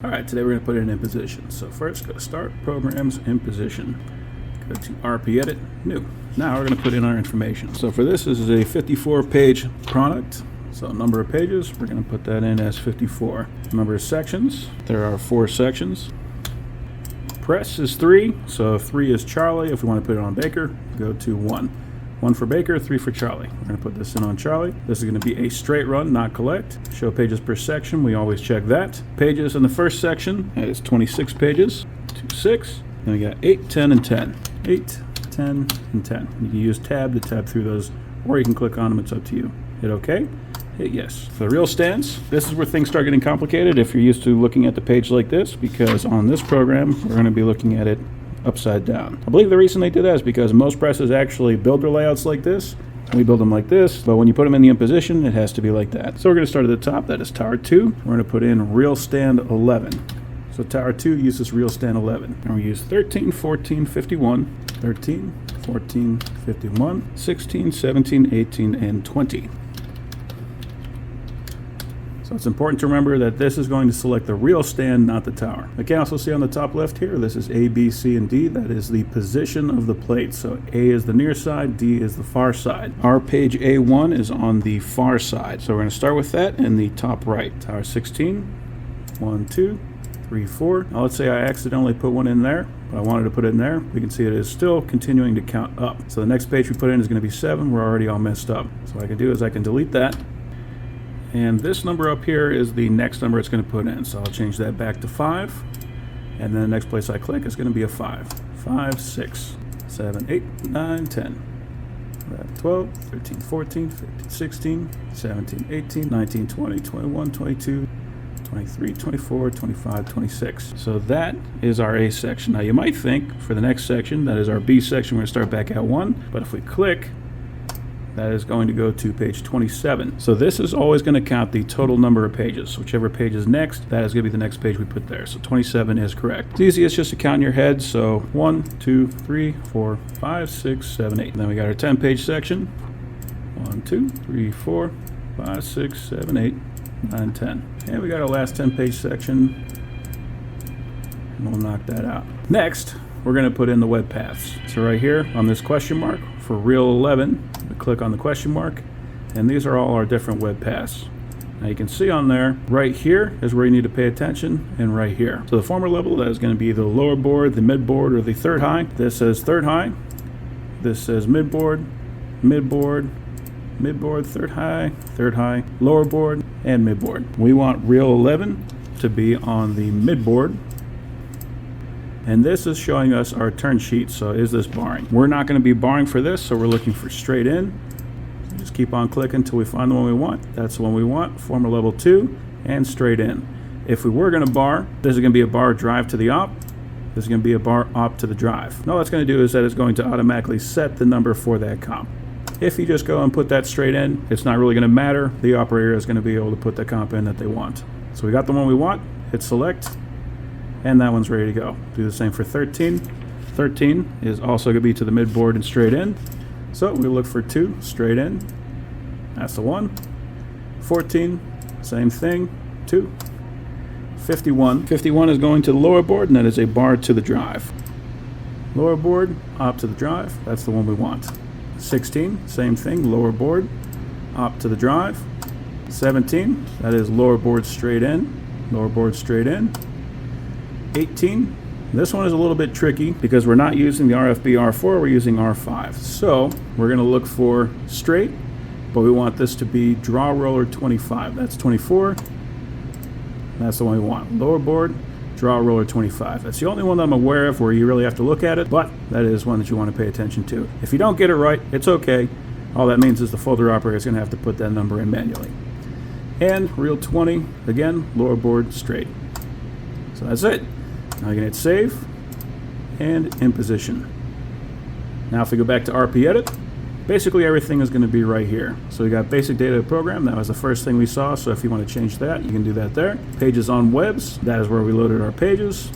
Alright, today we're going to put in Imposition. So first, go to Start, Programs, Imposition. Go to RP Edit, New. Now we're going to put in our information. So for this is a 54-page product. So number of pages, we're going to put that in as 54. Number of sections, there are 4 sections. Press is 3, so 3 is Charlie. If we want to put it on Baker, go to 1. 1 for Baker, 3 for Charlie. We're going to put this in on Charlie. This is going to be a straight run, not collect. Show pages per section, we always check that. Pages in the first section, that is 26 pages, 2, 6. Then we got 8, 10, and 10. 8, 10, and 10. You can use tab to tab through those, or you can click on them, it's up to you. Hit OK, hit yes. For the real stance, this is where things start getting complicated if you're used to looking at the page like this, because on this program, we're going to be looking at it upside down. I believe the reason they do that is because most presses actually build their layouts like this. We build them like this, but when you put them in the Imposition, it has to be like that. So we're going to start at the top. That is Tower 2. We're going to put in Real Stand 11. So Tower 2 uses Real Stand 11. And we use 13, 14, 51, 13, 14, 51, 16, 17, 18, and 20. So it's important to remember that this is going to select the real stand, not the tower. You can also see on the top left here, this is A, B, C, and D. That is the position of the plate. So A is the near side, D is the far side. Our page A1 is on the far side. So we're going to start with that in the top right. Tower 16, 1, 2, 3, 4. Now let's say I accidentally put one in there, but I wanted to put it in there. We can see it is still continuing to count up. So the next page we put in is going to be 7. We're already all messed up. So what I can do is I can delete that. And this number up here is the next number it's going to put in. So I'll change that back to 5. And then the next place I click is going to be a 5. 5, 6, 7, 8, 9, 10, 12, 13, 14, 15, 16, 17, 18, 19, 20, 21, 22, 23, 24, 25, 26. So that is our A section. Now you might think for the next section, that is our B section, we're going to start back at 1. But if we click, that is going to go to page 27. So this is always going to count the total number of pages. So whichever page is next, that is going to be the next page we put there. So 27 is correct. It's easy, it's just to count in your head. So 1, 2, 3, 4, 5, 6, 7, 8. And then we got our 10-page section. 1, 2, 3, 4, 5, 6, 7, 8, 9, 10. And we got our last 10-page section. And we'll knock that out. Next, we're going to put in the web paths. So right here on this question mark for Real 11, we click on the question mark, and these are all our different web paths. Now you can see on there, right here is where you need to pay attention, and right here. So the former level, that is going to be the lower board, the mid board, or the third high. This says third high. This says mid board, mid board, mid board, third high, lower board, and mid board. We want Real 11 to be on the mid board. And this is showing us our turn sheet. So is this barring? We're not going to be barring for this, so we're looking for straight in. Just keep on clicking until we find the one we want. That's the one we want, former level 2, and straight in. If we were going to bar, this is going to be a bar drive to the op. This is going to be a bar op to the drive. And all that's going to do is that it's going to automatically set the number for that comp. If you just go and put that straight in, it's not really going to matter. The operator is going to be able to put the comp in that they want. So we got the one we want, hit select. And that one's ready to go. Do the same for 13. 13 is also going to be to the mid board and straight in. So we look for 2, straight in. That's the one. 14, same thing, 2. 51. 51 is going to the lower board, and that is a bar to the drive. Lower board, op to the drive. That's the one we want. 16, same thing, lower board, op to the drive. 17, that is lower board straight in. Lower board straight in. 18. This one is a little bit tricky because we're not using the RFB R4, we're using R5. So we're going to look for straight, but we want this to be draw roller 25. That's 24. That's the one we want. Lower board, draw roller 25. That's the only one that I'm aware of where you really have to look at it, but that is one that you want to pay attention to. If you don't get it right, it's okay. All that means is the folder operator is going to have to put that number in manually. And Real 20, again, lower board straight. So that's it. Now you can hit save and Imposition. Now if we go back to RP Edit, basically everything is going to be right here. So we got basic data program. That was the first thing we saw. So if you want to change that, you can do that there. Pages on webs, that is where we loaded our pages.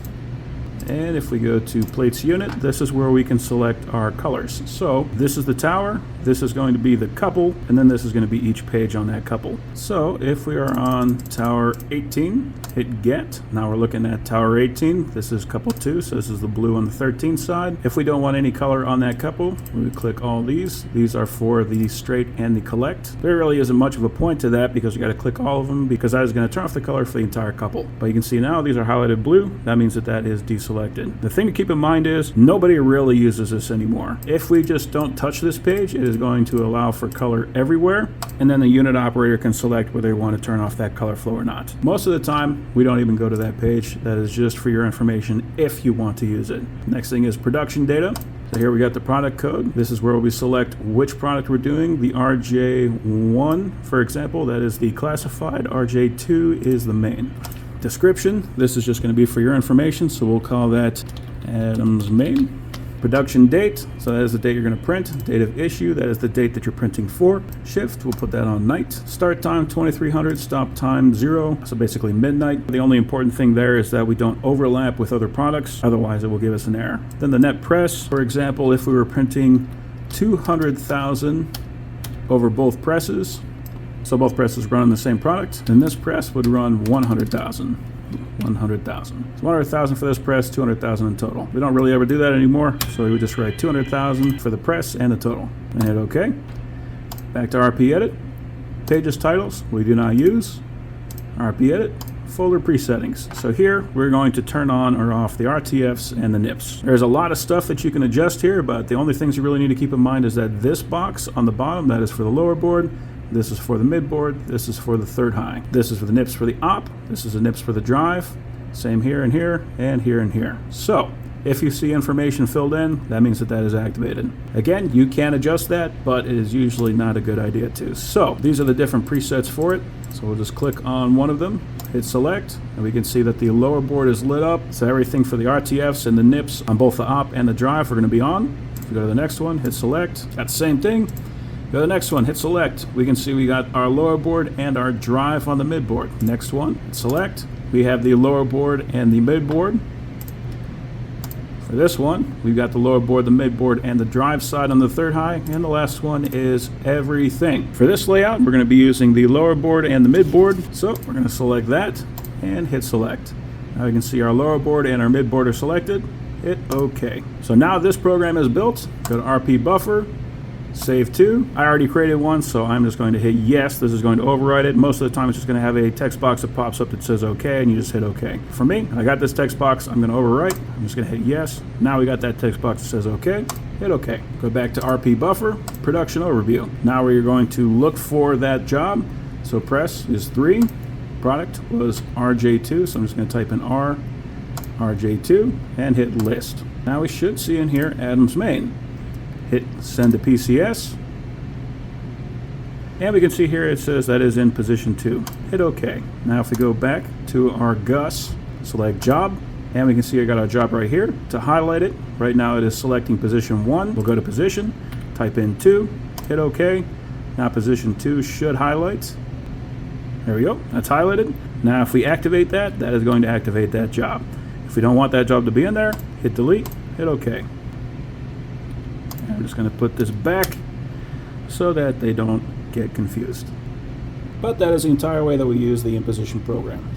And if we go to plates unit, this is where we can select our colors. So this is the tower, this is going to be the couple, and then this is going to be each page on that couple. So if we are on tower 18, hit get. Now we're looking at tower 18. This is couple 2, so this is the blue on the 13 side. If we don't want any color on that couple, we would click all these. These are for the straight and the collect. There really isn't much of a point to that because you got to click all of them, because that is going to turn off the color for the entire couple. But you can see now these are highlighted blue. That means that that is deselected. The thing to keep in mind is nobody really uses this anymore. If we just don't touch this page, it is going to allow for color everywhere, and then the unit operator can select whether they want to turn off that color flow or not. Most of the time, we don't even go to that page. That is just for your information if you want to use it. Next thing is production data. So here we got the product code. This is where we select which product we're doing. The RJ1, for example, that is the classified. RJ2 is the main. Description, this is just going to be for your information, so we'll call that Adam's main. Production date, so that is the date you're going to print. Date of issue, that is the date that you're printing for. Shift, we'll put that on night. Start time 2300, stop time 0, so basically midnight. The only important thing there is that we don't overlap with other products, otherwise it will give us an error. Then the net press, for example, if we were printing 200,000 over both presses, so both presses run on the same product, then this press would run 100,000. 100,000. So 100,000 for this press, 200,000 in total. We don't really ever do that anymore, so we would just write 200,000 for the press and the total. And hit OK. Back to RP Edit. Pages titles, we do not use. RP Edit. Folder presettings. So here we're going to turn on or off the RTFs and the NIPs. There's a lot of stuff that you can adjust here, but the only things you really need to keep in mind is that this box on the bottom, that is for the lower board. This is for the mid board, this is for the third high. This is for the NIPs for the op, this is the NIPs for the drive. Same here and here, and here and here. So, if you see information filled in, that means that that is activated. Again, you can adjust that, but it is usually not a good idea to. So, these are the different presets for it. So we'll just click on one of them, hit select, and we can see that the lower board is lit up. So everything for the RTFs and the NIPs on both the op and the drive are going to be on. If we go to the next one, hit select, got the same thing. Go to the next one, hit select. We can see we got our lower board and our drive on the mid board. Next one, hit select. We have the lower board and the mid board. For this one, we've got the lower board, the mid board, and the drive side on the third high. And the last one is everything. For this layout, we're going to be using the lower board and the mid board. So we're going to select that and hit select. Now we can see our lower board and our mid board are selected. Hit OK. So now this program is built. Go to RP buffer. Save to. I already created one, so I'm just going to hit yes. This is going to override it. Most of the time, it's just going to have a text box that pops up that says OK, and you just hit OK. For me, I got this text box. I'm going to overwrite. I'm just going to hit yes. Now we got that text box that says OK. Hit OK. Go back to RP buffer, production overview. Now we're going to look for that job. So press is 3. Product was RJ2, so I'm just going to type in R, RJ2, and hit list. Now we should see in here Adam's main. Hit send to PCS, and we can see here it says that is in position 2. Hit OK. Now if we go back to our Gus, select job, and we can see I got our job right here. To highlight it, right now it is selecting position 1. We'll go to position, type in 2, hit OK. Now position 2 should highlight. There we go, that's highlighted. Now if we activate that, that is going to activate that job. If we don't want that job to be in there, hit delete, hit OK. I'm just going to put this back so that they don't get confused. But that is the entire way that we use the Imposition program.